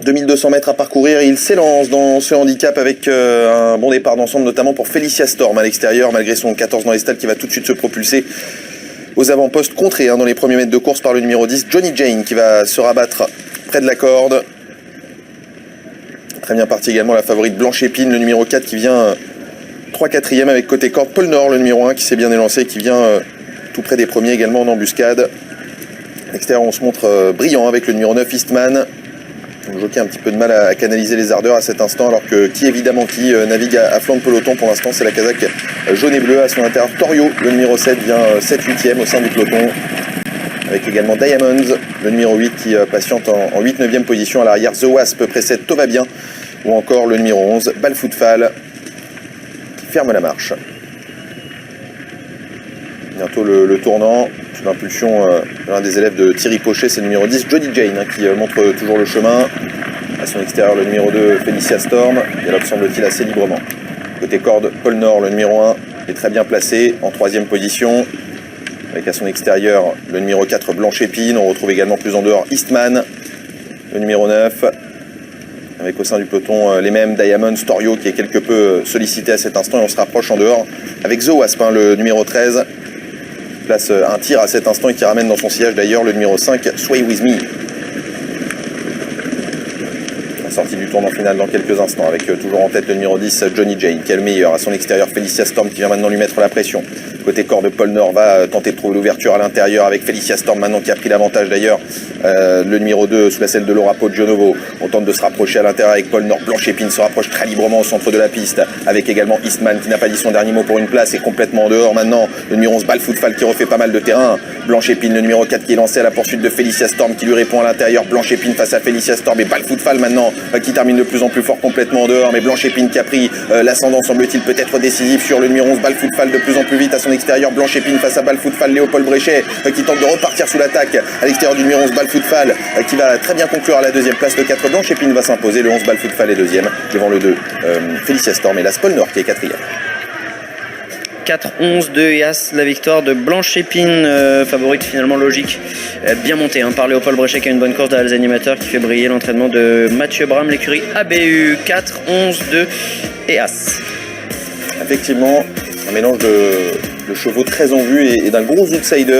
2200 mètres à parcourir et il s'élance dans ce handicap avec un bon départ d'ensemble, notamment pour Felicia Storm à l'extérieur, malgré son 14 dans les stalles qui va tout de suite se propulser aux avant-postes, contré dans les premiers mètres de course par le numéro 10, Johnny Jane, qui va se rabattre près de la corde. Très bien parti également la favorite Blanche Épine, le numéro 4 qui vient 3/4e avec côté corde. Paul Nord, le numéro 1 qui s'est bien élancé, qui vient tout près des premiers également en embuscade. À l'extérieur, on se montre brillant avec le numéro 9 Eastman. Le jockey a un petit peu de mal à canaliser les ardeurs à cet instant, alors que qui navigue à flanc de peloton pour l'instant, c'est la casaque jaune et bleue. À son intérieur, Torio, le numéro 7, vient 7/8e au sein du peloton. Avec également Diamonds, le numéro 8 qui patiente en 8/9e position. À l'arrière, The Wasp précède Tout va bien. Ou encore le numéro 11, Balfootfall, qui ferme la marche. Bientôt le tournant, sous l'impulsion de l'un des élèves de Thierry Pochet, c'est le numéro 10, Johnny Jane, qui montre toujours le chemin. À son extérieur, le numéro 2, Felicia Storm, galope semble-t-il assez librement. Côté corde, Paul Nord, le numéro 1, est très bien placé, en 3e position. Avec à son extérieur, le numéro 4, Blanche Épine. On retrouve également plus en dehors Eastman, le numéro 9. Avec au sein du peloton les mêmes, Diamond, Storio qui est quelque peu sollicité à cet instant, et on se rapproche en dehors avec The Wasp, le numéro 13. Place un tir à cet instant et qui ramène dans son sillage d'ailleurs le numéro 5, Sway With Me. La sortie du tournant final dans quelques instants avec toujours en tête le numéro 10, Johnny Jane, qui est le meilleur. À son extérieur, Felicia Storm qui vient maintenant lui mettre la pression. Côté corps de Paul Nord va tenter de trouver l'ouverture à l'intérieur avec Felicia Storm maintenant qui a pris l'avantage d'ailleurs. Le numéro 2 sous la selle de Laura Poggionovo. On tente de se rapprocher à l'intérieur avec Paul Nord. Blanche Épine se rapproche très librement au centre de la piste avec également Eastman qui n'a pas dit son dernier mot pour une place et complètement en dehors maintenant. Le numéro 11 Balfootfall qui refait pas mal de terrain. Blanche Épine, le numéro 4 qui est lancé à la poursuite de Felicia Storm qui lui répond à l'intérieur. Blanche Épine face à Felicia Storm et Balfootfall maintenant qui termine de plus en plus fort complètement en dehors. Mais Blanche Épine qui a pris l'ascendant semble-t-il peut-être décisif sur le numéro 11 Balfootfall de plus en plus vite à son extérieur. Blanche Épine face à Balfootfall, Léopold Bréchet qui tente de repartir sous l'attaque à l'extérieur du numéro 11 Balfootfall qui va très bien conclure à la deuxième place. Le 4 Blanche Épine va s'imposer, le 11 Balfootfall est deuxième devant le 2 Felicia Storm et la Paul Nord qui est quatrième. 4-11 de Eas, la victoire de Blanche Épine, favorite finalement logique, bien montée par Léopold Bréchet qui a une bonne course derrière les animateurs qui fait briller l'entraînement de Mathieu Bram, l'écurie ABU. 4-11 de Eas. Effectivement, un mélange de chevaux très en vue et d'un gros outsider.